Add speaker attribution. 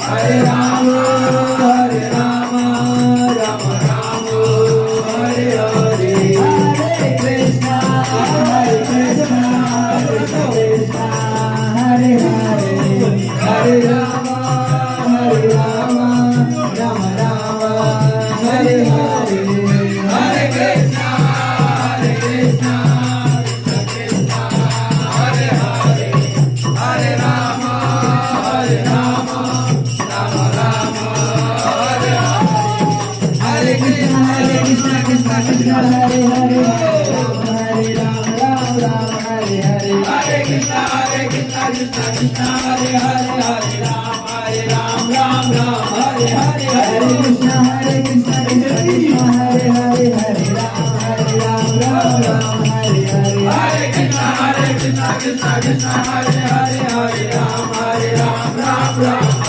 Speaker 1: Hare Rama, Hare Rama, Rama Rama, Hare Hare. Hare Krishna, Hare Krishna, Krishna Krishna, Hare Hare. Hare Rama, Hare Rama, Rama Rama, Hare Hare. Hare Krishna, Hare Krishna, Krishna Krishna, Hare Hare. Hare Rama, Hare Rama, Rama Rama, Hare Hare. Hare Krishna, Krishna Krishna, Hare Hare. Hare Rama, Rama Rama, Hare Hare. Hare Krishna, Krishna Krishna, Hare Hare. Hare Rama, Ram Ram, Hare Hare. Hare Krishna, Krishna Krishna, Hare Hare. Hare Rama, Ram Ram, Hare Hare. Hare Krishna, Krishna Krishna, Hare Hare. Hare Rama.